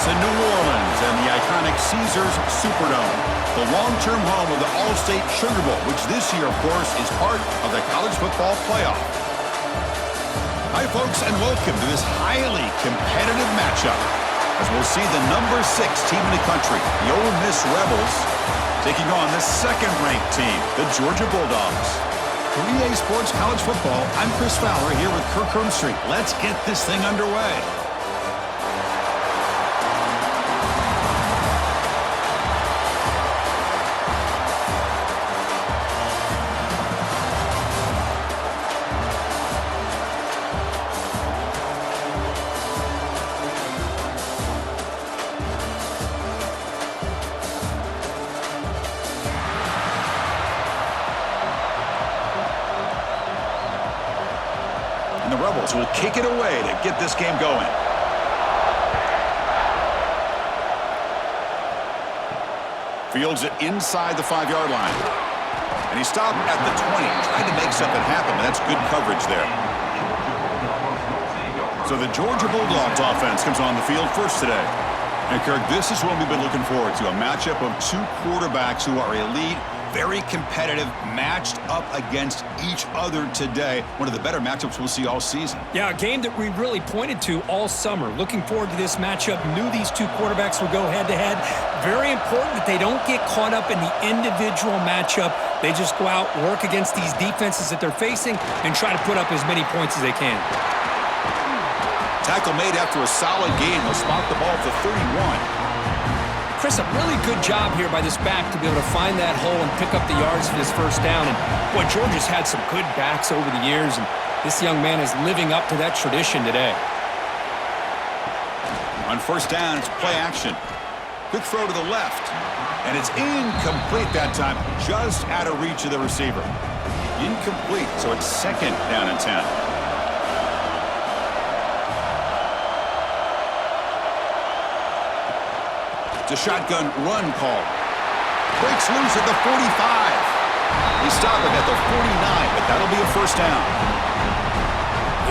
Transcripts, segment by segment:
It's in New Orleans and the iconic Caesars Superdome, the long-term home of the All-State Sugar Bowl, which this year, of course, is part of the college football playoff. Hi, folks, and welcome to this highly competitive matchup, as we'll see the number 6 team in the country, the Ole Miss Rebels, taking on the second-ranked team, the Georgia Bulldogs. For EA Sports College Football, I'm Chris Fowler here with Kirk Hermstreet. Let's get this thing underway. The Rebels will kick it away to get this game going. Fields it inside the 5-yard line. And he stopped at the 20, trying to make something happen, but that's good coverage there. So the Georgia Bulldogs offense comes on the field first today. And Kirk, this is what we've been looking forward to, a matchup of two quarterbacks who are elite, very competitive, matched up against each other today. One of the better matchups we'll see all season. Yeah, a game that we really pointed to all summer. Looking forward to this matchup. Knew these two quarterbacks would go head-to-head. Very important that they don't get caught up in the individual matchup. They just go out, work against these defenses that they're facing, and try to put up as many points as they can. Tackle made after a solid gain. They'll spot the ball at the 31. Chris, a really good job here by this back to be able to find that hole and pick up the yards for this first down. And, boy, Georgia's had some good backs over the years, and this young man is living up to that tradition today. On first down, it's play action. Quick throw to the left. And it's incomplete that time, just out of reach of the receiver. Incomplete, so it's second down and 10. It's a shotgun run call. Breaks loose at the 45. They stop him at the 49, but that'll be a first down.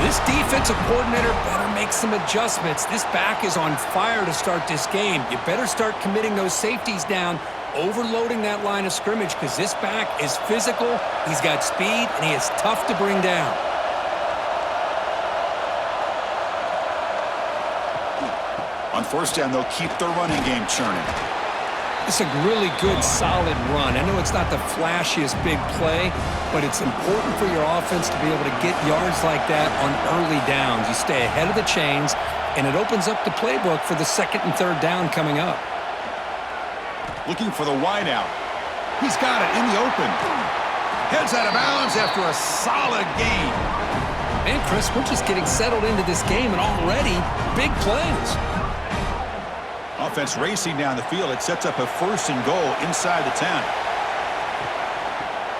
This defensive coordinator better make some adjustments. This back is on fire to start this game. You better start committing those safeties down, overloading that line of scrimmage, because this back is physical, he's got speed, and he is tough to bring down. On first down, they'll keep their running game churning. It's a really good, solid run. I know it's not the flashiest big play, but it's important for your offense to be able to get yards like that on early downs. You stay ahead of the chains, and it opens up the playbook for the second and third down coming up. Looking for the wideout. He's got it in the open. Heads out of bounds after a solid gain. And, Chris, we're just getting settled into this game, and already big plays. Offense racing down the field. It sets up a first and goal inside the 10.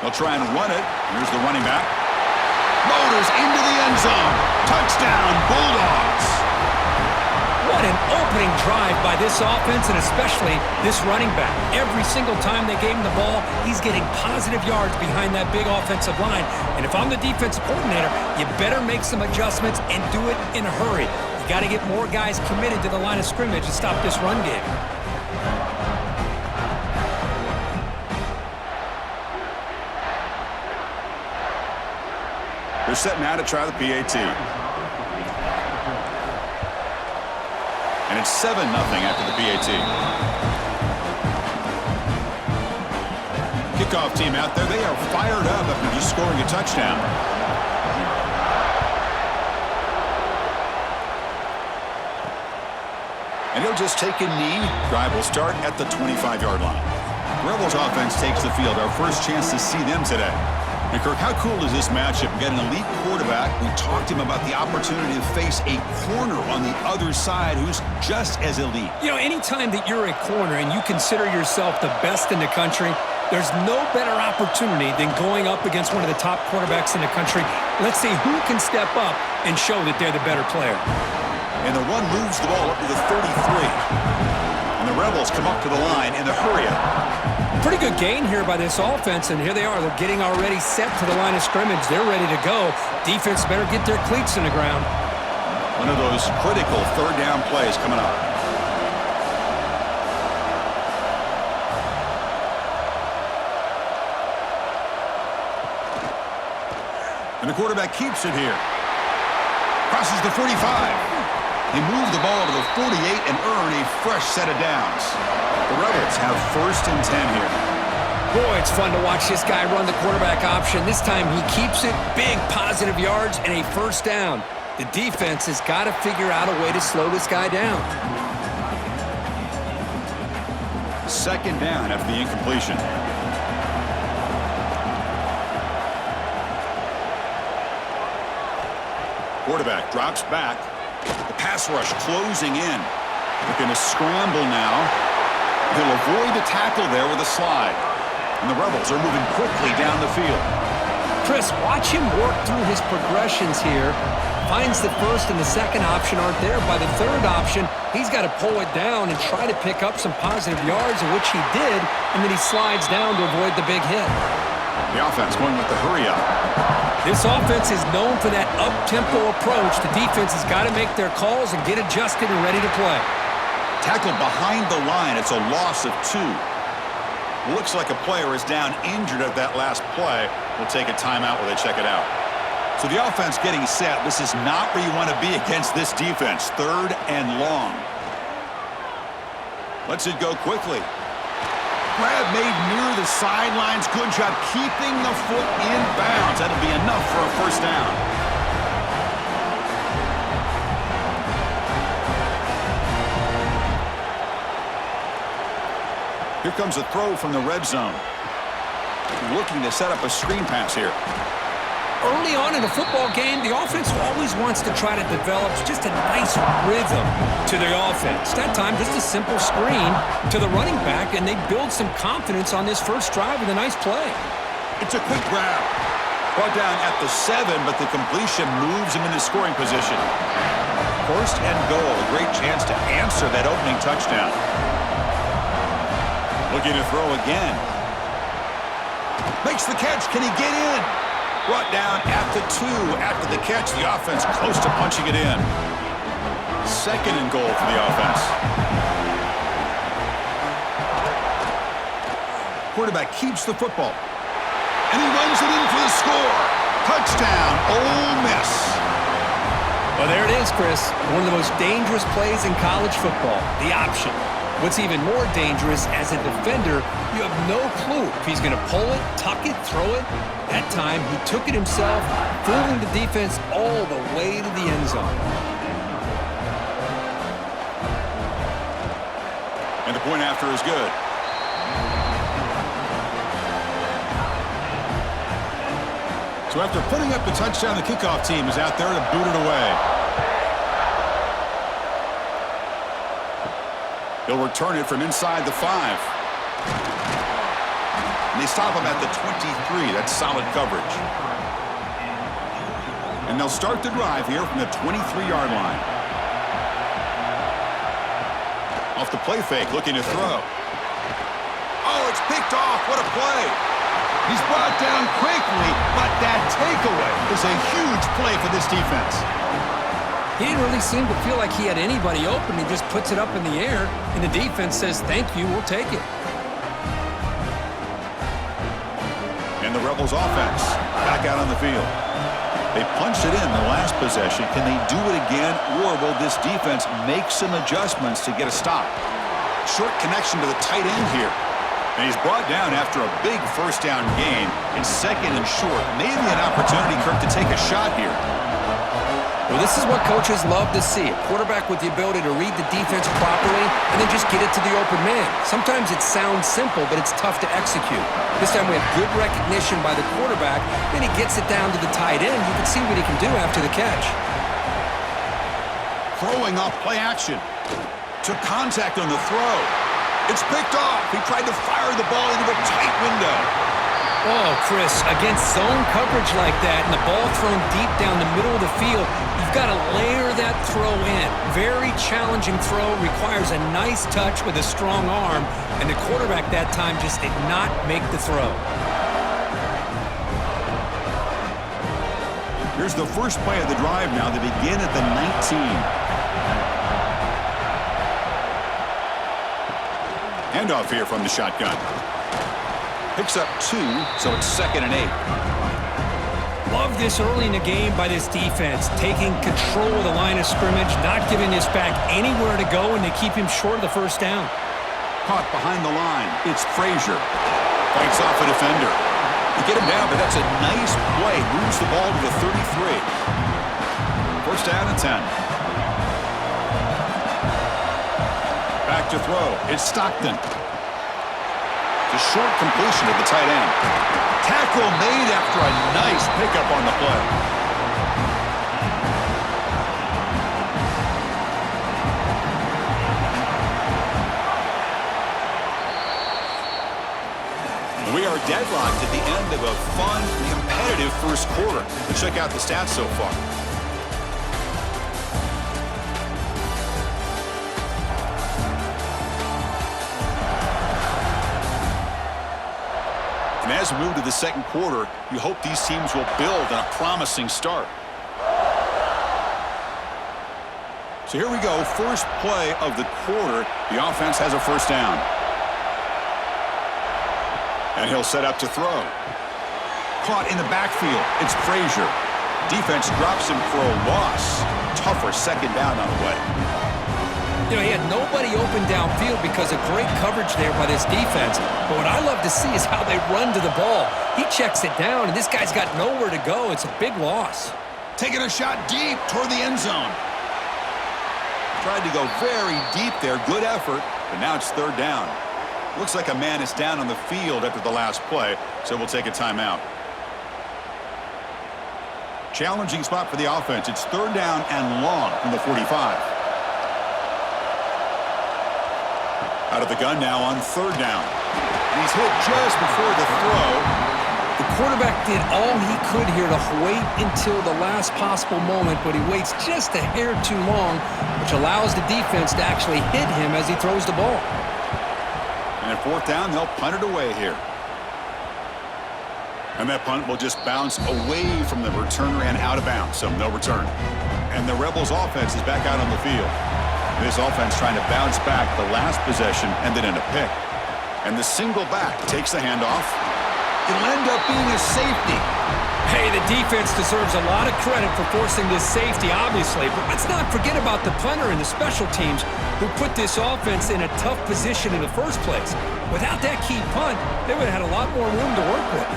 They'll try and run it. Here's the running back. Motors into the end zone. Touchdown, Bulldogs. What an opening drive by this offense, and especially this running back. Every single time they gave him the ball, he's getting positive yards behind that big offensive line. And if I'm the defensive coordinator, you better make some adjustments and do it in a hurry. You got to get more guys committed to the line of scrimmage to stop this run game. They're setting out to try the PAT. And it's 7-0 after the PAT. Kickoff team out there. They are fired up after just scoring a touchdown. And he'll just take a knee. Drive will start at the 25-yard line. Rebels offense takes the field. Our first chance to see them today. And Kirk, how cool is this matchup? We got an elite quarterback. We talked to him about the opportunity to face a corner on the other side who's just as elite. You know, anytime that you're a corner and you consider yourself the best in the country, there's no better opportunity than going up against one of the top quarterbacks in the country. Let's see who can step up and show that they're the better player. And the run moves the ball up to the 33. And the Rebels come up to the line in the hurry-up. Pretty good gain here by this offense, and here they are. They're getting already set to the line of scrimmage. They're ready to go. Defense better get their cleats in the ground. One of those critical third down plays coming up. And the quarterback keeps it here. Crosses the 45. They move the ball to the 48 and earn a fresh set of downs. The Rebels have 1st and 10 here. Boy, it's fun to watch this guy run the quarterback option. This time he keeps it, big positive yards, and a 1st down. The defense has got to figure out a way to slow this guy down. 2nd down after the incompletion. Quarterback drops back. The pass rush closing in. They're going to scramble now. He'll avoid the tackle there with a slide. And the Rebels are moving quickly down the field. Chris, watch him work through his progressions here. Finds the 1st and the 2nd option aren't there. By the 3rd option, he's got to pull it down and try to pick up some positive yards, which he did, and then he slides down to avoid the big hit. The offense going with the hurry up. This offense is known for that up-tempo approach. The defense has got to make their calls and get adjusted and ready to play. Tackled behind the line. It's a loss of 2. Looks like a player is down injured at that last play. We'll take a timeout while they check it out. So the offense getting set. This is not where you want to be against this defense. 3rd and long. Lets it go quickly. Grab made near the sidelines. Good job keeping the foot in bounds. That'll be enough for a 1st down. Here comes a throw from the red zone. Looking to set up a screen pass here. Early on in a football game, the offense always wants to try to develop just a nice rhythm to their offense. That time, just a simple screen to the running back, and they build some confidence on this 1st drive with a nice play. It's a quick grab. Brought down at the 7, but the completion moves him into scoring position. 1st and goal, a great chance to answer that opening touchdown. Looking to throw again. Makes the catch. Can he get in? Brought down at the 2 after the catch. The offense close to punching it in. 2nd and goal for the offense. Quarterback keeps the football. And he runs it in for the score. Touchdown, Ole Miss. Well, there it is, Chris. One of the most dangerous plays in college football, the option. What's even more dangerous, as a defender, you have no clue if he's going to pull it, tuck it, throw it. That time, he took it himself, fooling the defense all the way to the end zone. And the point after is good. So after putting up the touchdown, the kickoff team is out there to boot it away. He'll return it from inside the 5. And they stop him at the 23. That's solid coverage. And they'll start the drive here from the 23-yard line. Off the play fake, looking to throw. Oh, it's picked off. What a play. He's brought down quickly, but that takeaway is a huge play for this defense. He didn't really seem to feel like he had anybody open. He just puts it up in the air, and the defense says, thank you, we'll take it. And the Rebels offense back out on the field. They punched it in the last possession. Can they do it again, or will this defense make some adjustments to get a stop? Short connection to the tight end here. And he's brought down after a big 1st down gain. In 2nd and short, maybe an opportunity, Kirk, to take a shot here. Well, this is what coaches love to see. A quarterback with the ability to read the defense properly and then just get it to the open man. Sometimes it sounds simple, but it's tough to execute. This time we have good recognition by the quarterback. Then he gets it down to the tight end. You can see what he can do after the catch. Throwing off play action. Took contact on the throw. It's picked off. He tried to fire the ball into a tight window. Oh, Chris, against zone coverage like that and the ball thrown deep down the middle of the field, you've got to layer that throw in. Very challenging throw, requires a nice touch with a strong arm, and the quarterback that time just did not make the throw. Here's the first play of the drive now. They begin at the 19. Handoff here from the shotgun. Picks up 2, so it's 2nd and 8. love this early in the game by this defense, taking control of the line of scrimmage, not giving this back anywhere to go, and they keep him short of the first down. Caught behind the line. It's Frazier. Fights off a defender. They get him down, but that's a nice play. Moves the ball to the 33. First down and 10. Back to throw. It's Stockton. The short completion to the tight end. Tackle made after a nice pickup on the play. We are deadlocked at the end of a fun, competitive first quarter. Let's check out the stats so far. And as we move to the second quarter, you hope these teams will build on a promising start. So here we go, first play of the quarter. The offense has a first down. And he'll set up to throw. Caught in the backfield. It's Frazier. Defense drops him for a loss. Tougher second down on the way. You know, he had nobody open downfield because of great coverage there by this defense. But what I love to see is how they run to the ball. He checks it down, and this guy's got nowhere to go. It's a big loss. Taking a shot deep toward the end zone. Tried to go very deep there. Good effort, but now it's third down. Looks like a man is down on the field after the last play, so we'll take a timeout. Challenging spot for the offense. It's third down and long from the 45. Out of the gun now on third down. And he's hit just before the throw. The quarterback did all he could here to wait until the last possible moment, but he waits just a hair too long, which allows the defense to actually hit him as he throws the ball. And at fourth down, they'll punt it away here. And that punt will just bounce away from the returner and out of bounds, so no return. And the Rebels offense is back out on the field. This offense trying to bounce back. The last possession ended in a pick. And the single back takes the handoff. It'll end up being a safety. Hey, the defense deserves a lot of credit for forcing this safety, obviously. But let's not forget about the punter and the special teams who put this offense in a tough position in the first place. Without that key punt, they would have had a lot more room to work with.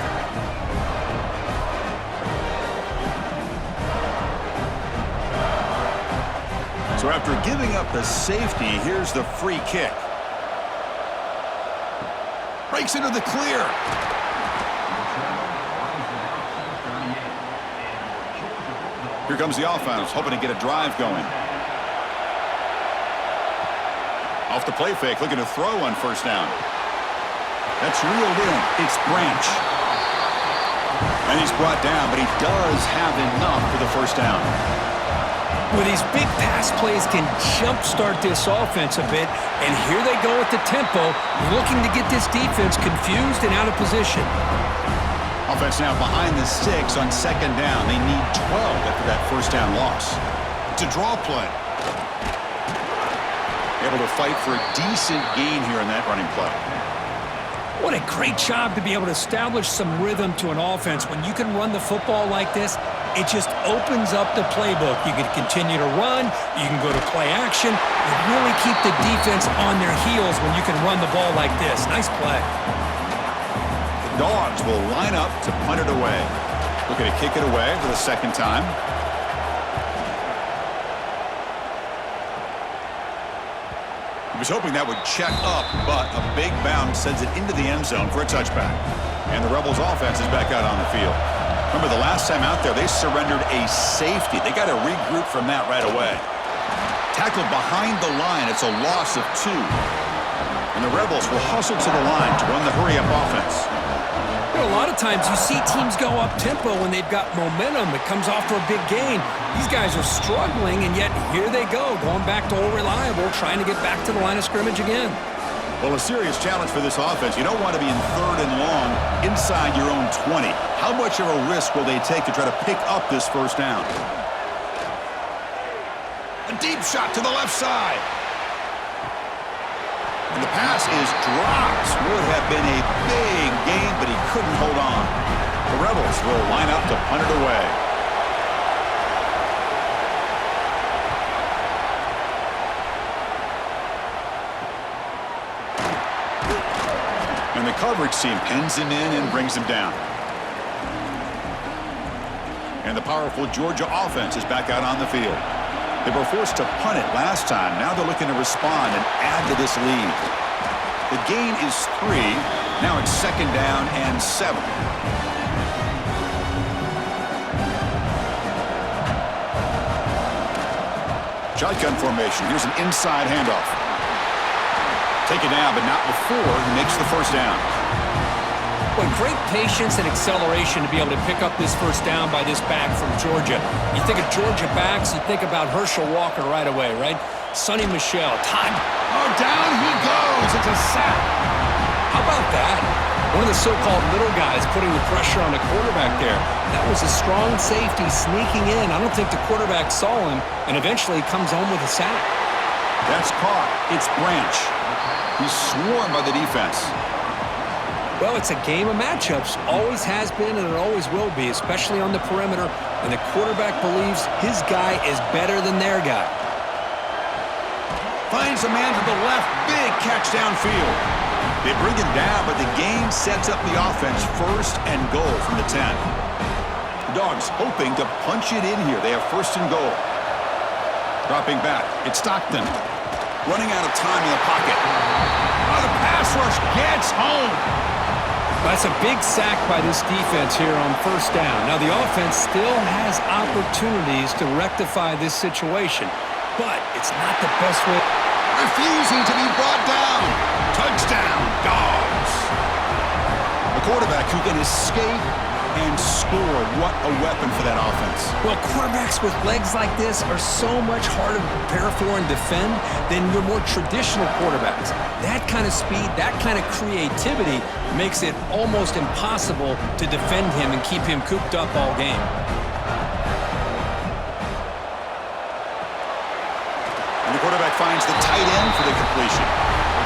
So after giving up the safety, here's the free kick. Breaks into the clear. Here comes the offense, hoping to get a drive going. Off the play fake, looking to throw on first down. That's reeled in. It's Branch. And he's brought down, but he does have enough for the first down. Well, these big pass plays can jumpstart this offense a bit, and here they go at the tempo, looking to get this defense confused and out of position. Offense now behind the 6 on second down. They need 12 after that first down loss. It's a draw play. Able to fight for a decent gain here in that running play. What a great job to be able to establish some rhythm to an offense. When you can run the football like this, it just opens up the playbook. You can continue to run, you can go to play action, and really keep the defense on their heels when you can run the ball like this. Nice play. The Dogs will line up to punt it away. Looking to kick it away for the second time. He was hoping that would check up, but a big bounce sends it into the end zone for a touchback. And the Rebels offense is back out on the field. Remember, the last time out there, they surrendered a safety. They got to regroup from that right away. Tackled behind the line. It's a loss of 2. And the Rebels will hustle to the line to run the hurry-up offense. You know, a lot of times you see teams go up-tempo when they've got momentum. It comes off for a big gain. These guys are struggling, and yet here they go, going back to old reliable, trying to get back to the line of scrimmage again. Well, a serious challenge for this offense. You don't want to be in third and long inside your own 20. How much of a risk will they take to try to pick up this first down? A deep shot to the left side. And the pass is dropped. Would have been a big gain, but he couldn't hold on. The Rebels will line up to punt it away. And the coverage team pins him in and brings him down. And the powerful Georgia offense is back out on the field. They were forced to punt it last time. Now they're looking to respond and add to this lead. The gain is 3. Now it's 2nd down and 7. Shotgun formation. Here's an inside handoff. Taken down, but not before he makes the first down. Boy, great patience and acceleration to be able to pick up this first down by this back from Georgia. You think of Georgia backs, you think about Herschel Walker right away, right? Sonny Michel, time. Oh, down he goes. It's a sack. How about that? One of the so-called little guys putting the pressure on the quarterback there. That was a strong safety sneaking in. I don't think the quarterback saw him, and eventually comes home with a sack. That's caught. It's Branch. He's swarmed by the defense. Well, it's a game of matchups. Always has been, and it always will be, especially on the perimeter. And the quarterback believes his guy is better than their guy. Finds a man to the left. Big catch downfield. They bring him down, but the game sets up the offense 1st and goal from the 10. The Dogs hoping to punch it in here. They have 1st and goal. Dropping back. It's Stockton. Running out of time in the pocket. Oh, the pass rush gets home. That's a big sack by this defense here on 1st down. Now, the offense still has opportunities to rectify this situation, but it's not the best way. Refusing to be brought down. Touchdown, Dogs. The quarterback who can escape and score. What a weapon for that offense. Well, quarterbacks with legs like this are so much harder to prepare for and defend than your more traditional quarterbacks. That kind of speed, that kind of creativity makes it almost impossible to defend him and keep him cooped up all game. And the quarterback finds the tight end for the completion.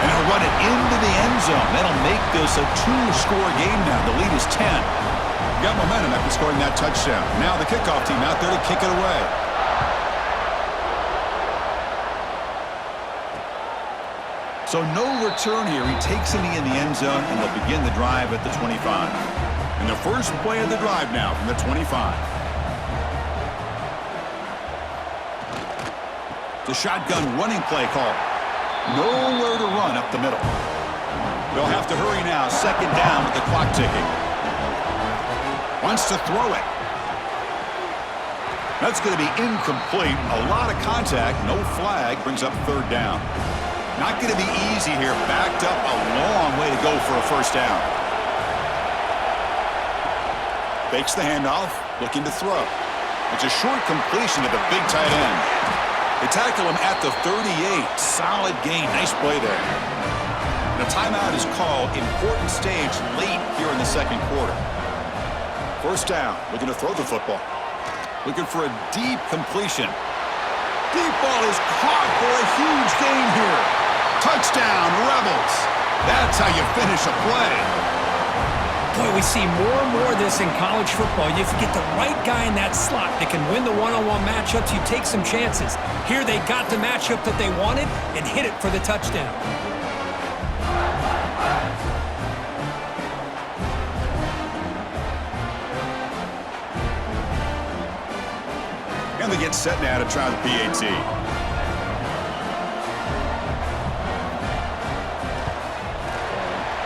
And he'll run it into the end zone. That'll make this a 2-score game now. The lead is 10. Got momentum after scoring that touchdown. Now the kickoff team out there to kick it away. So no return here. He takes it in the end zone, and they'll begin the drive at the 25. And the first play of the drive now from the 25. The shotgun running play call. Nowhere to run up the middle. They'll have to hurry now. 2nd down with the clock ticking. Wants to throw it. That's going to be incomplete. A lot of contact. No flag. Brings up 3rd down. Not going to be easy here. Backed up a long way to go for a 1st down. Fakes the handoff. Looking to throw. It's a short completion to the big tight end. They tackle him at the 38. Solid gain. Nice play there. And a timeout is called. Important stage late here in the 2nd quarter. 1st down, looking to throw the football. Looking for a deep completion. Deep ball is caught for a huge gain here. Touchdown, Rebels. That's how you finish a play. Boy, we see more and more of this in college football. You get the right guy in that slot that can win the one-on-one matchups. You take some chances. Here they got the matchup that they wanted and hit it for the touchdown. And they get set now to try the PAT.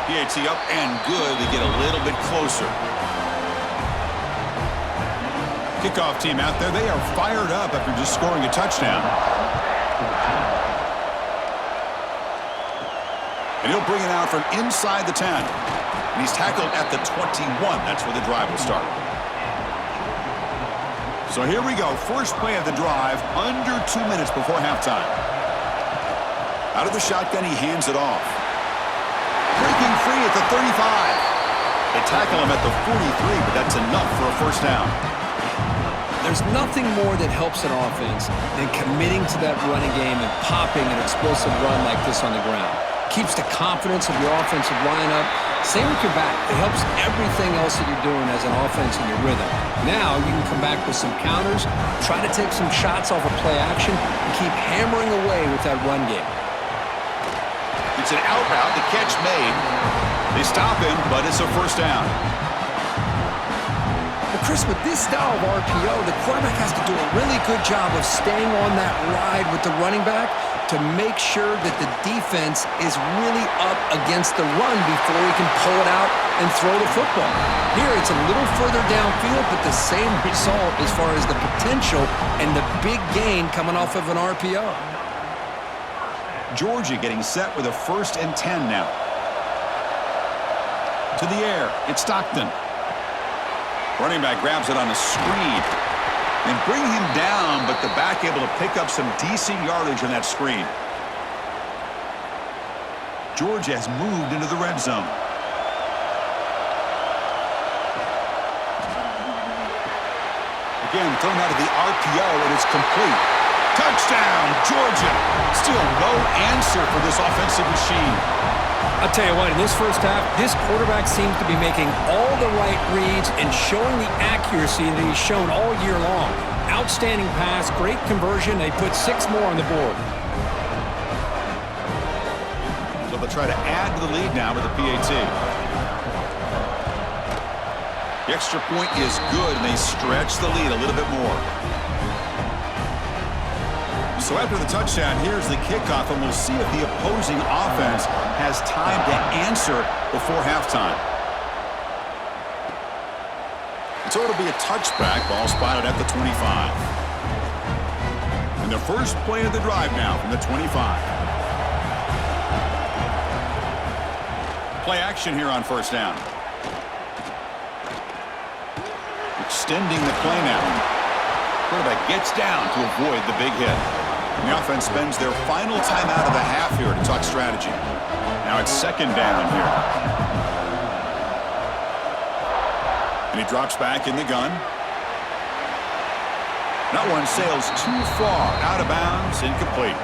PAT up and good. They get a little bit closer. Kickoff team out there. They are fired up after just scoring a touchdown. And he'll bring it out from inside the 10. And he's tackled at the 21. That's where the drive will start. So here we go. First play of the drive, under 2 minutes before halftime. Out of the shotgun, he hands it off. Breaking free at the 35. They tackle him at the 43, but that's enough for a 1st down. There's nothing more that helps an offense than committing to that running game and popping an explosive run like this on the ground. Keeps the confidence of your offensive lineup, Same with your back. It helps everything else that you're doing as an offense in your rhythm. Now you can come back with some counters, try to take some shots off of play action, and keep hammering away with that run game. It's an out route, the catch made. They stop him, but it's a first down. But Chris, with this style of RPO, the quarterback has to do a really good job of staying on that ride with the running back to make sure that the defense is really up against the run before he can pull it out and throw the football. Here, it's a little further downfield, but the same result as far as the potential and the big gain coming off of an RPO. Georgia getting set with a 1st and 10 now. To the air, it's Stockton. Running back grabs it on a screen and bring him down, but the back able to pick up some decent yardage on that screen. Georgia has moved into the red zone. Again, thrown out of the RPO, and it's complete. Touchdown, Georgia. Still no answer for this offensive machine. I'll tell you what, in this first half, this quarterback seems to be making all the right reads and showing the accuracy that he's shown all year long. Outstanding pass, great conversion. They put 6 more on the board. So they'll try to add to the lead now with the PAT. The extra point is good, and they stretch the lead a little bit more. So after the touchdown, here's the kickoff, and we'll see if the opposing offense has time to answer before halftime. So it'll be a touchback, ball spotted at the 25. And the first play of the drive now from the 25. Play action here on first down. Extending the play now. Quarterback gets down to avoid the big hit. And the offense spends their final timeout of the half here to talk strategy. Now it's 2nd down here. And he drops back in the gun. That one sails too far, out of bounds, incomplete.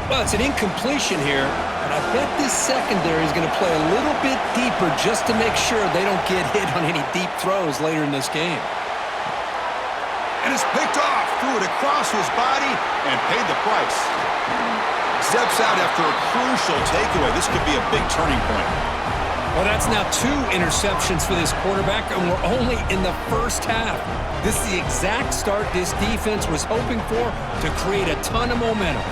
Well, it's an incompletion here, but I bet this secondary is going to play a little bit deeper just to make sure they don't get hit on any deep throws later in this game. And it's picked off, threw it across his body, and paid the price. Steps out after a crucial takeaway. This could be a big turning point. Well, that's now 2 interceptions for this quarterback, and we're only in the first half. This is the exact start this defense was hoping for to create a ton of momentum.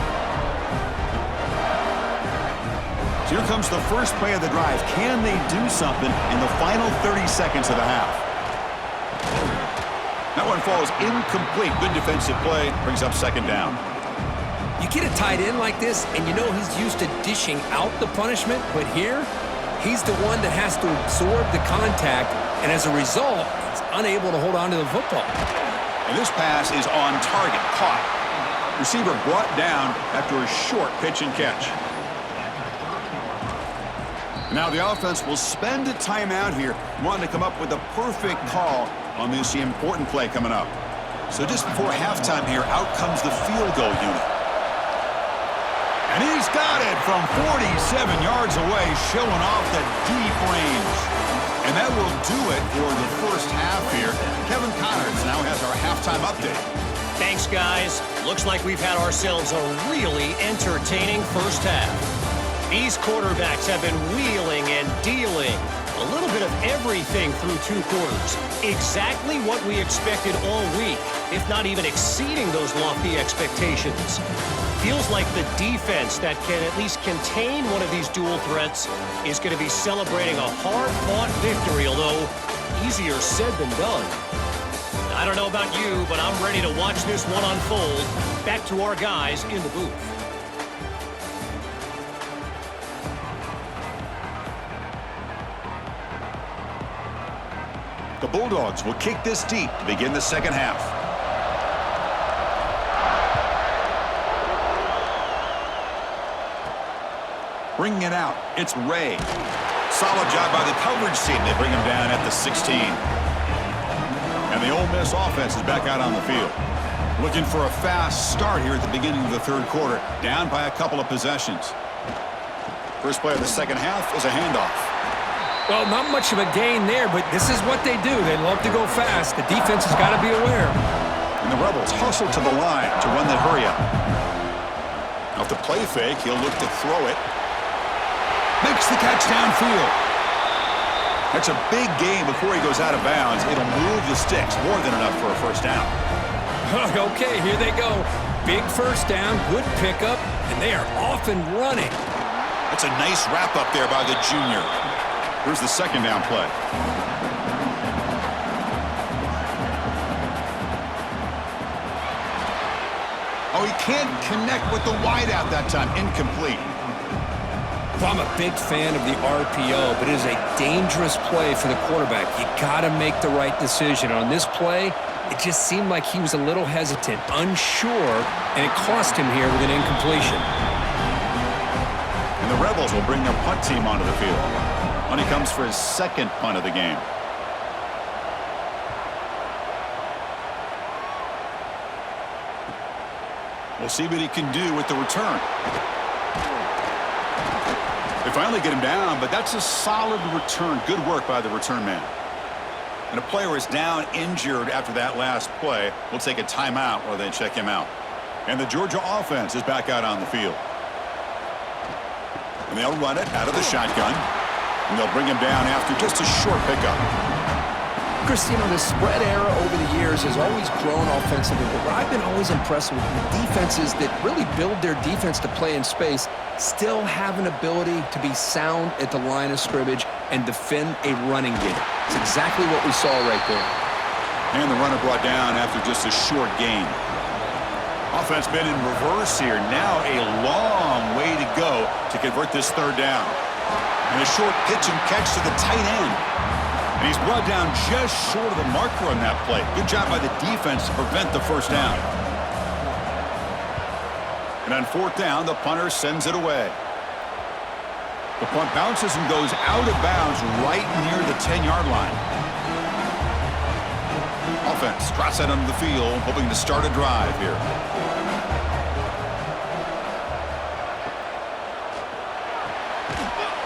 So here comes the first play of the drive. Can they do something in the final 30 seconds of the half? That one falls incomplete. Good defensive play. Brings up 2nd down. You get a tight end like this, and you know he's used to dishing out the punishment, but here, he's the one that has to absorb the contact, and as a result, he's unable to hold on to the football. And this pass is on target. Caught. Receiver brought down after a short pitch and catch. Now the offense will spend a timeout here, wanting to come up with the perfect call on this important play coming up. So just before halftime here, out comes the field goal unit. And he's got it from 47 yards away, showing off the deep range. And that will do it for the first half here. Kevin Connors now has our halftime update. Thanks, guys. Looks like we've had ourselves a really entertaining first half. These quarterbacks have been wheeling and dealing. A little bit of everything through 2 quarters. Exactly what we expected all week, if not even exceeding those lofty expectations. Feels like the defense that can at least contain one of these dual threats is going to be celebrating a hard-fought victory, although easier said than done. I don't know about you, but I'm ready to watch this one unfold. Back to our guys in the booth. The Bulldogs will kick this deep to begin the second half. Bringing it out, it's Ray. Solid job by the coverage team. They bring him down at the 16. And the Ole Miss offense is back out on the field. Looking for a fast start here at the beginning of the 3rd quarter. Down by a couple of possessions. First play of the second half is a handoff. Well, not much of a gain there, but this is what they do. They love to go fast. The defense has got to be aware. And the Rebels hustle to the line to run the hurry up. Off the play fake, he'll look to throw it. Makes the catch downfield. That's a big gain before he goes out of bounds. It'll move the sticks more than enough for a first down. Okay, here they go. Big first down, good pickup, and they are off and running. That's a nice wrap up there by the junior. Here's the second down play. Oh, he can't connect with the wideout that time. Incomplete. Well, I'm a big fan of the RPO, but it is a dangerous play for the quarterback. You got to make the right decision. On this play, it just seemed like he was a little hesitant, unsure, and it cost him here with an incompletion. And the Rebels will bring their punt team onto the field. When he comes for his second punt of the game. We'll see what he can do with the return. They finally get him down, but that's a solid return. Good work by the return man. And a player is down injured after that last play. We'll take a timeout while they check him out. And the Georgia offense is back out on the field. And they'll run it out of the shotgun. And they'll bring him down after just a short pickup. Chris, you know, the spread era over the years has always grown offensively, but what I've been always impressed with the defenses that really build their defense to play in space still have an ability to be sound at the line of scrimmage and defend a running game. It's exactly what we saw right there. And the runner brought down after just a short gain. Offense been in reverse here. Now a long way to go to convert this third down. And a short pitch and catch to the tight end. And he's brought down just short of the marker on that play. Good job by the defense to prevent the first down. And on fourth down, the punter sends it away. The punt bounces and goes out of bounds right near the 10-yard line. Offense drops that onto the field, hoping to start a drive here.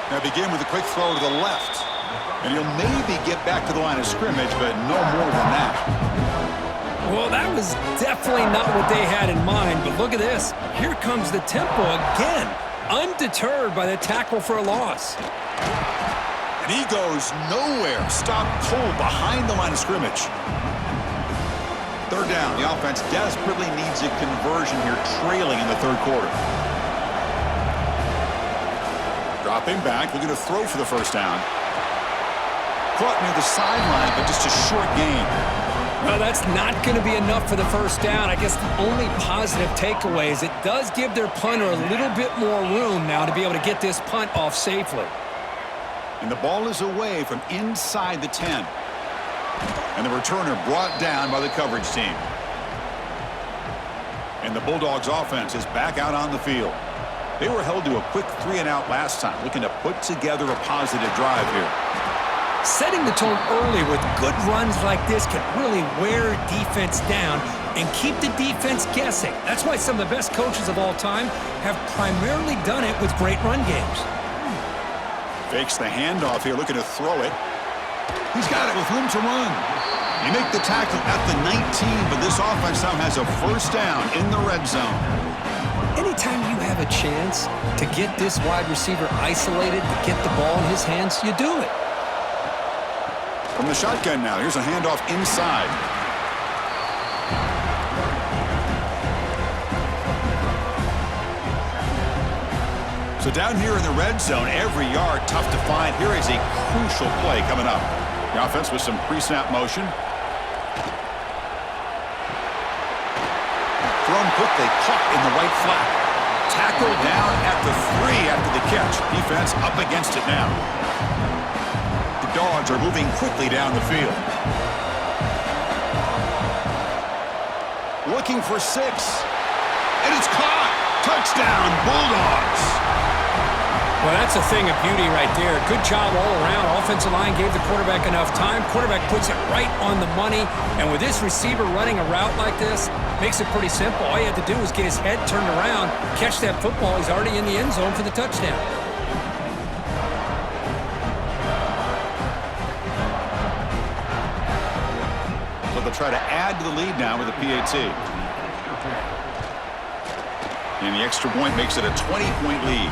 Now begin with a quick throw to the left. And he'll maybe get back to the line of scrimmage, but no more than that. Well, that was definitely not what they had in mind, but look at this. Here comes the tempo again, undeterred by the tackle for a loss. And he goes nowhere. Stopped cold behind the line of scrimmage. Third down. The offense desperately needs a conversion here, trailing in the third quarter. Dropping back, looking to throw for the first down. Caught near the sideline, but just a short gain. Well, that's not going to be enough for the first down. I guess the only positive takeaway is it does give their punter a little bit more room now to be able to get this punt off safely. And the ball is away from inside the 10. And the returner brought down by the coverage team. And the Bulldogs offense is back out on the field. They were held to a quick 3-and-out last time, looking to put together a positive drive here. Setting the tone early with good runs like this can really wear defense down and keep the defense guessing. That's why some of the best coaches of all time have primarily done it with great run games. Fakes the handoff here, looking to throw it. He's got it with room to run. You make the tackle at the 19, but this offense now has a first down in the red zone. Anytime you have a chance to get this wide receiver isolated, to get the ball in his hands, you do it. From the shotgun now, here's a handoff inside. So down here in the red zone, every yard tough to find. Here is a crucial play coming up. The offense with some pre-snap motion. Thrown quickly, caught in the right flat. Tackled down at the 3 after the catch. Defense up against it now. The Dogs are moving quickly down the field. Looking for 6. And it's caught. Touchdown, Bulldogs. Well, that's a thing of beauty right there. Good job all around. Offensive line gave the quarterback enough time. Quarterback puts it right on the money. And with this receiver running a route like this, makes it pretty simple. All you had to do was get his head turned around, catch that football. He's already in the end zone for the touchdown. they'll try to add to the lead now with a PAT. And the extra point makes it a 20-point lead.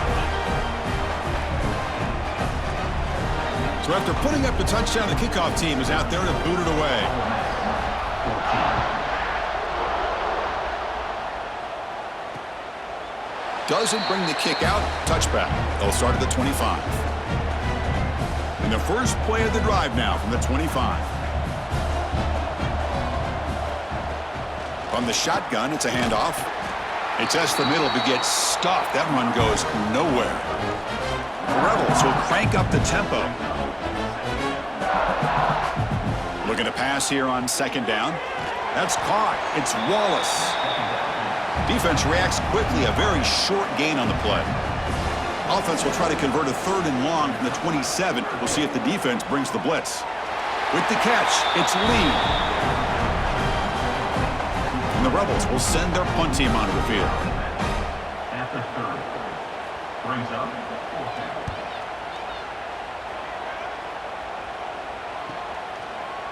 So after putting up the touchdown, the kickoff team is out there to boot it away. Doesn't bring the kick out. Touchback. They'll start at the 25. And the first play of the drive now from the 25. From the shotgun, it's a handoff. They test the middle but gets stuffed. That run goes nowhere. The Rebels will crank up the tempo. Looking to pass here on second down. That's caught. It's Wallace. Defense reacts quickly. A very short gain on the play. Offense will try to convert a 3rd and long from the 27. We'll see if the defense brings the blitz. With the catch, it's Lee. And the Rebels will send their punt team onto the field. At the 30. Brings up 14.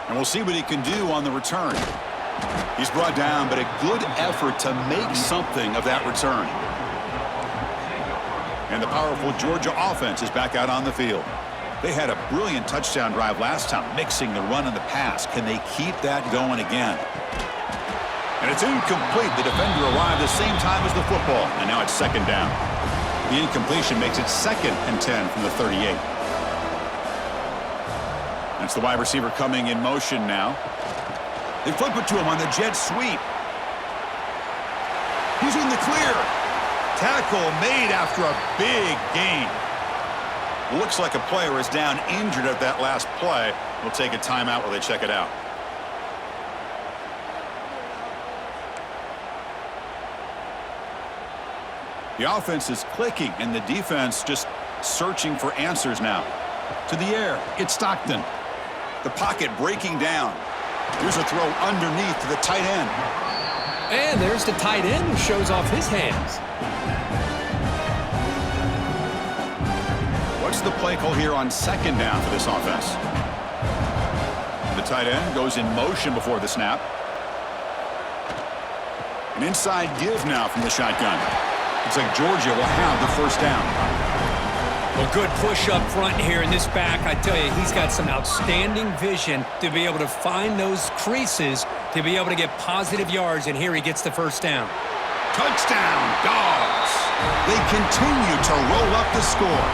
And we'll see what he can do on the return. He's brought down, but a good effort to make something of that return. And the powerful Georgia offense is back out on the field. They had a brilliant touchdown drive last time, mixing the run and the pass. Can they keep that going again? And it's incomplete. The defender arrived the same time as the football, and now it's second down. The incompletion makes it 2nd and 10 from the 38. That's the wide receiver coming in motion now. They flip it to him on the jet sweep. He's in the clear. Tackle made after a big gain. Looks like a player is down injured at that last play. We'll take a timeout while they check it out. The offense is clicking, and the defense just searching for answers now. To the air, it's Stockton. The pocket breaking down. Here's a throw underneath to the tight end. And there's the tight end who shows off his hands. What's the play call here on second down for this offense? The tight end goes in motion before the snap. An inside give now from the shotgun. Looks like Georgia will have the first down. Well, good push up front here in this back. I tell you, he's got some outstanding vision to be able to find those creases, to be able to get positive yards, and here he gets the first down. Touchdown, Dogs. They continue to roll up the score.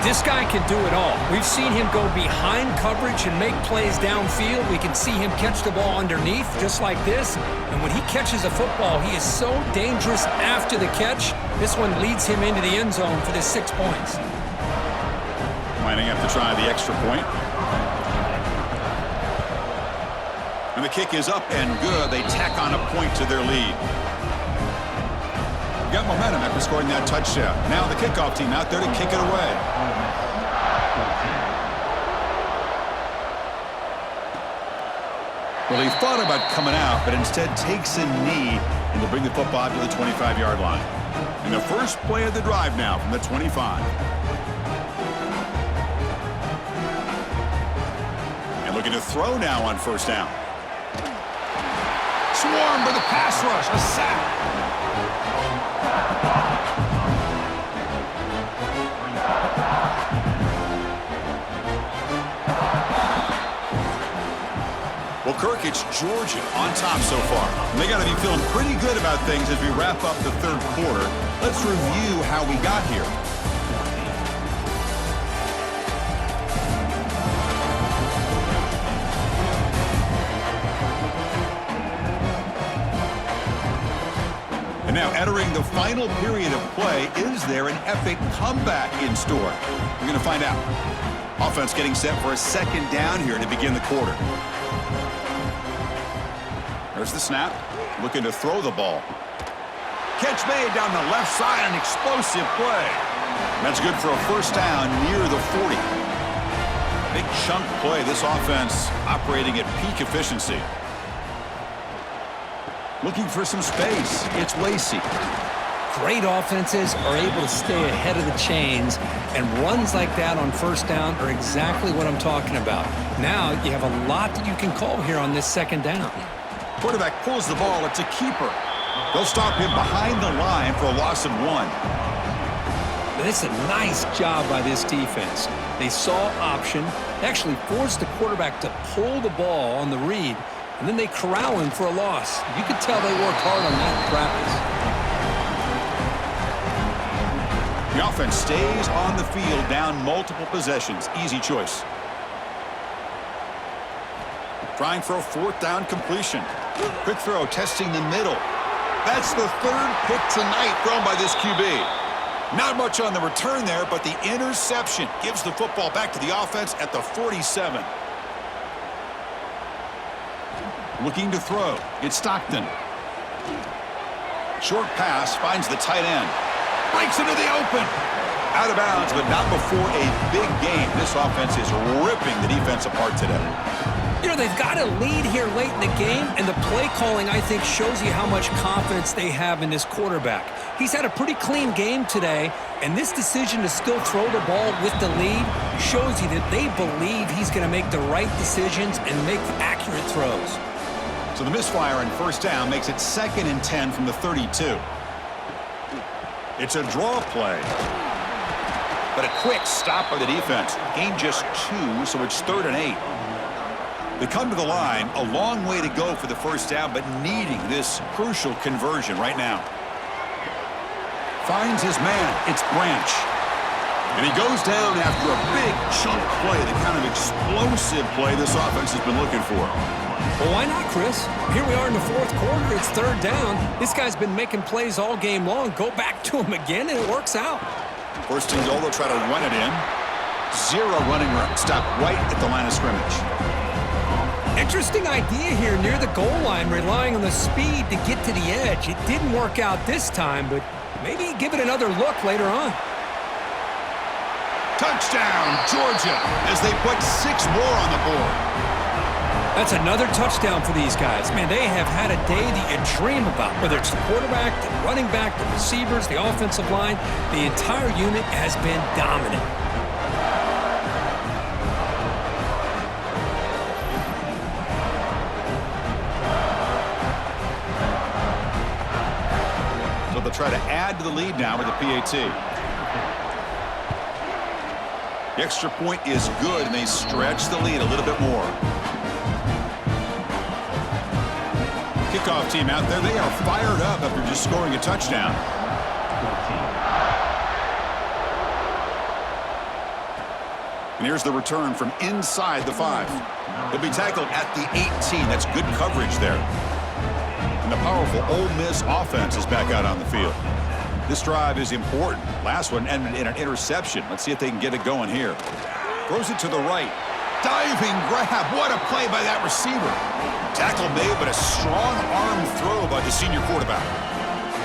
This guy can do it all. We've seen him go behind coverage and make plays downfield. We can see him catch the ball underneath just like this. And when he catches a football, he is so dangerous after the catch. This one leads him into the end zone for the 6 points. Lining up to try the extra point. And the kick is up and good. They tack on a point to their lead. Got momentum after scoring that touchdown. Now the kickoff team out there to kick it away. Well, he thought about coming out, but instead takes a knee and will bring the football to the 25-yard line. And the first play of the drive now from the 25. And looking to throw now on first down. Swarmed by the pass rush, a sack. Well, Kirk, it's Georgia on top so far. And they got to be feeling pretty good about things as we wrap up the third quarter. Let's review how we got here. And now entering the final period of play, is there an epic comeback in store? We're going to find out. Offense getting set for a second down here to begin the quarter. There's the snap. Looking to throw the ball. Catch made down the left side, an explosive play. That's good for a first down near the 40. Big chunk play. This offense operating at peak efficiency. Looking for some space. It's Lacey. Great offenses are able to stay ahead of the chains, and runs like that on first down are exactly what I'm talking about. Now you have a lot that you can call here on this second down. Quarterback pulls the ball. It's a keeper. They'll stop him behind the line for a loss of 1. But it's a nice job by this defense. They saw option, actually forced the quarterback to pull the ball on the read, and then they corral him for a loss. You could tell they worked hard on that in practice. The offense stays on the field down multiple possessions. Easy choice. Trying for a 4th down completion. Quick throw, testing the middle. That's the 3rd pick tonight thrown by this QB. Not much on the return there, but the interception gives the football back to the offense at the 47. Looking to throw. It's Stockton. Short pass finds the tight end. Breaks into the open. Out of bounds, but not before a big game. This offense is ripping the defense apart today. You know, they've got a lead here late in the game, and the play calling, I think, shows you how much confidence they have in this quarterback. He's had a pretty clean game today, and this decision to still throw the ball with the lead shows you that they believe he's going to make the right decisions and make accurate throws. So the misfire on first down makes it 2nd and 10 from the 32. It's a draw play. But a quick stop by the defense. Gain just 2, so it's 3rd and 8. They come to the line, a long way to go for the first down, but needing this crucial conversion right now. Finds his man. It's Branch. And he goes down after a big chunk play, the kind of explosive play this offense has been looking for. Well, why not, Chris? Here we are in the 4th quarter. It's 3rd down. This guy's been making plays all game long. Go back to him again, and it works out. 1st and goal, they'll try to run it in. 0 running room. Stop right at the line of scrimmage. Interesting idea here near the goal line, relying on the speed to get to the edge. It didn't work out this time, but maybe give it another look later on. Touchdown, Georgia, as they put 6 more on the board. That's another touchdown for these guys. Man, they have had a day that you dream about, whether it's the quarterback, the running back, the receivers, the offensive line. The entire unit has been dominant. So they'll try to add to the lead now with the PAT. The extra point is good, and they stretch the lead a little bit more. Kickoff team out there, they are fired up after just scoring a touchdown. And here's the return from inside the 5. He'll be tackled at the 18. That's good coverage there. And the powerful Ole Miss offense is back out on the field. This drive is important. Last one ended in an interception. Let's see if they can get it going here. Throws it to the right. Diving grab. What a play by that receiver. Tackle made, but a strong arm throw by the senior quarterback.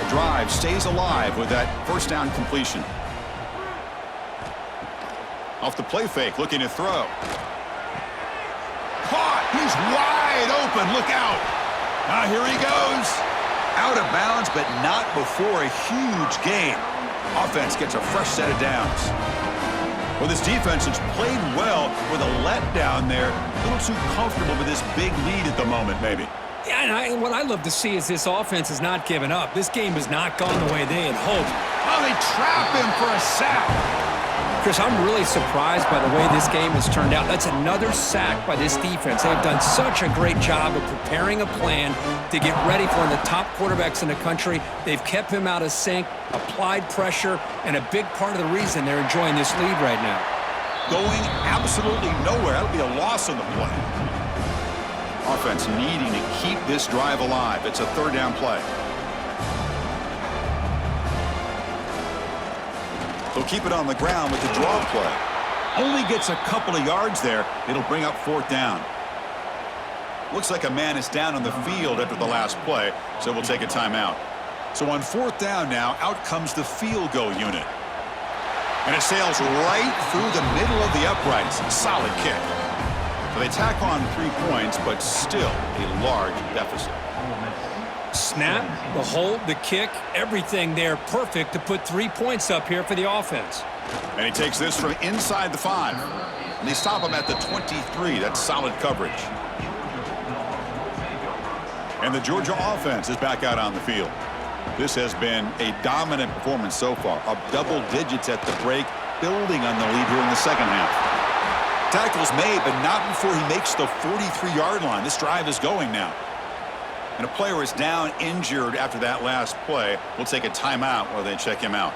The drive stays alive with that 1st down completion. Off the play fake, looking to throw. Caught. He's wide open. Look out. Here he goes. Out of bounds, but not before a huge gain. Offense gets a fresh set of downs. Well, this defense has played well with a letdown there. A little too comfortable with this big lead at the moment, maybe. Yeah, and what I love to see is this offense has not given up. This game has not gone the way they had hoped. Oh, they trap him for a sack. Chris, I'm really surprised by the way this game has turned out. That's another sack by this defense. They've done such a great job of preparing a plan to get ready for one of the top quarterbacks in the country. They've kept him out of sync, applied pressure, and a big part of the reason they're enjoying this lead right now. Going absolutely nowhere. That'll be a loss on the play. Offense needing to keep this drive alive. It's a 3rd down play. They'll keep it on the ground with the draw play. Only gets a couple of yards there. It'll bring up 4th down. Looks like a man is down on the field after the last play, so we'll take a timeout. So on 4th down now, out comes the field goal unit. And it sails right through the middle of the uprights. Solid kick. So they tack on 3 points, but still a large deficit. Snap, the hold, the kick, everything there perfect to put 3 points up here for the offense. And he takes this from inside the 5. And they stop him at the 23. That's solid coverage. And the Georgia offense is back out on the field. This has been a dominant performance so far. Up double digits at the break, building on the lead here in the second half. Tackles made, but not before he makes the 43-yard line. This drive is going now. And a player is down injured after that last play. We'll take a timeout while they check him out.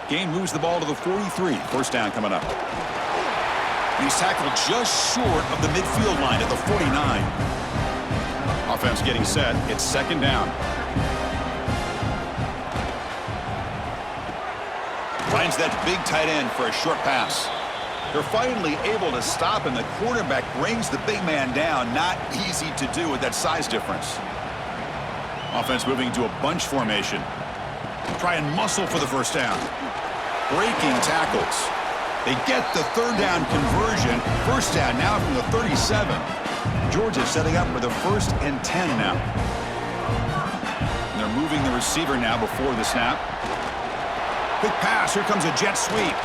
Gain moves the ball to the 43. First down coming up. And he's tackled just short of the midfield line at the 49. Offense getting set. It's second down. Finds that big tight end for a short pass. They're finally able to stop him. The quarterback brings the big man down. Not easy to do with that size difference. Offense moving to a bunch formation. Try and muscle for the first down. Breaking tackles. They get the third down conversion. First down now from the 37. Georgia setting up for the 1st and 10 now. And they're moving the receiver now before the snap. Quick pass. Here comes a jet sweep.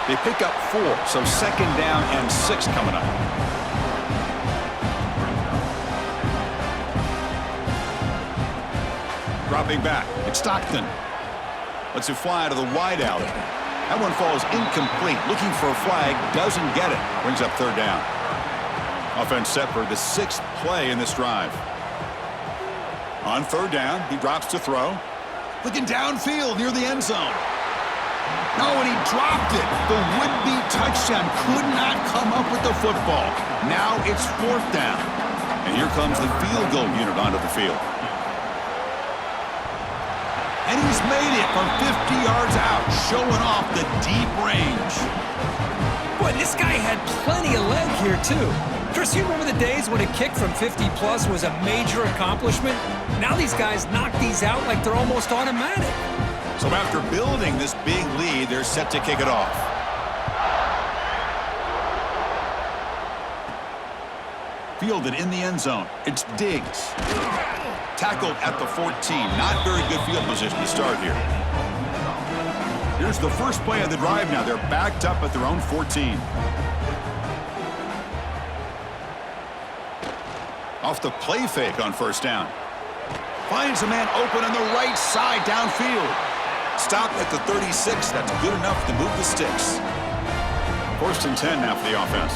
They pick up 4, so second down and 6 coming up. Dropping back. It's Stockton. Lets it fly to the wideout. That one falls incomplete. Looking for a flag. Doesn't get it. Brings up third down. Offense set for the 6th play in this drive. On third down, he drops to throw. Looking downfield near the end zone. No, and he dropped it. The would-be touchdown could not come up with the football. Now it's 4th down. And here comes the field goal unit onto the field. And he's made it from 50 yards out, showing off the deep range. Boy, this guy had plenty of leg here, too. Chris, you remember the days when a kick from 50-plus was a major accomplishment? Now these guys knock these out like they're almost automatic. So after building this big lead, they're set to kick it off. Fielded in the end zone. It's Diggs. Tackled at the 14. Not very good field position to start here. Here's the first play of the drive now. They're backed up at their own 14. Off the play fake on first down. Finds a man open on the right side downfield. Stopped at the 36. That's good enough to move the sticks. 1st and 10 now for the offense.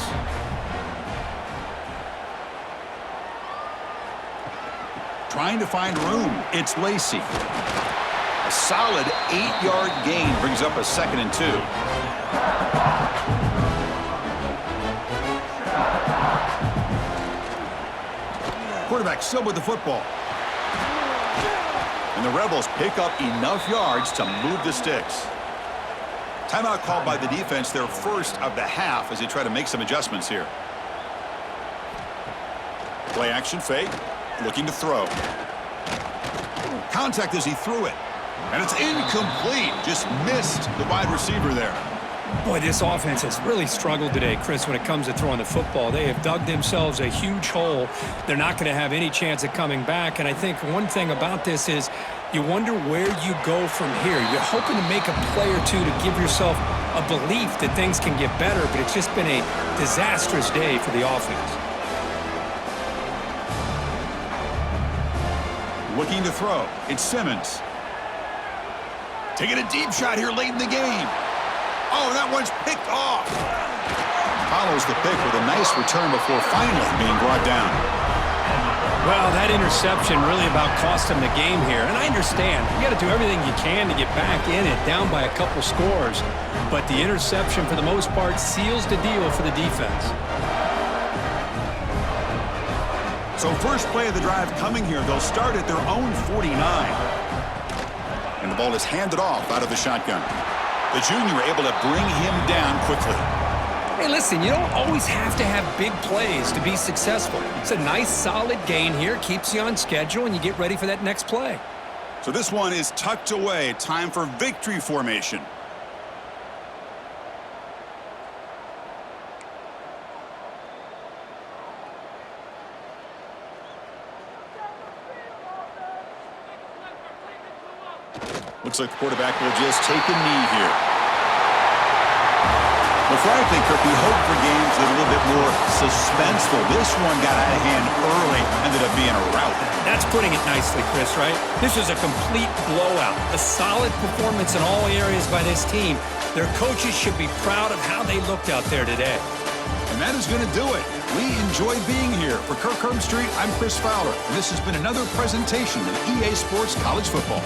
Trying to find room. It's Lacey. A solid 8-yard gain brings up a 2nd and 2. Quarterback still with the football. And the Rebels pick up enough yards to move the sticks. Timeout called by the defense, their first of the half, as they try to make some adjustments here. Play action fake. Looking to throw. Contact as he threw it. And it's incomplete. Just missed the wide receiver there. Boy, this offense has really struggled today, Chris, when it comes to throwing the football. They have dug themselves a huge hole. They're not going to have any chance of coming back. And I think one thing about this is you wonder where you go from here. You're hoping to make a play or two to give yourself a belief that things can get better, but it's just been a disastrous day for the offense. Looking to throw. It's Simmons. Taking a deep shot here late in the game. Oh, that one's picked off. Follows the pick with a nice return before finally being brought down. Well, that interception really about cost him the game here. And I understand. You got to do everything you can to get back in it, down by a couple scores. But the interception, for the most part, seals the deal for the defense. So first play of the drive coming here. They'll start at their own 49. And the ball is handed off out of the shotgun. The junior able to bring him down quickly. Hey, listen, you don't always have to have big plays to be successful. It's a nice, solid gain here. Keeps you on schedule, and you get ready for that next play. So this one is tucked away. Time for victory formation. Looks like the quarterback will just take a knee here. Well, frankly, Kirk, we hope for games that are a little bit more suspenseful. This one got out of hand early, ended up being a rout. That's putting it nicely, Chris, right? This was a complete blowout. A solid performance in all areas by this team. Their coaches should be proud of how they looked out there today. And that is going to do it. We enjoyed being here. For Kirk Herbstreit, I'm Chris Fowler, and this has been another presentation of EA Sports College Football.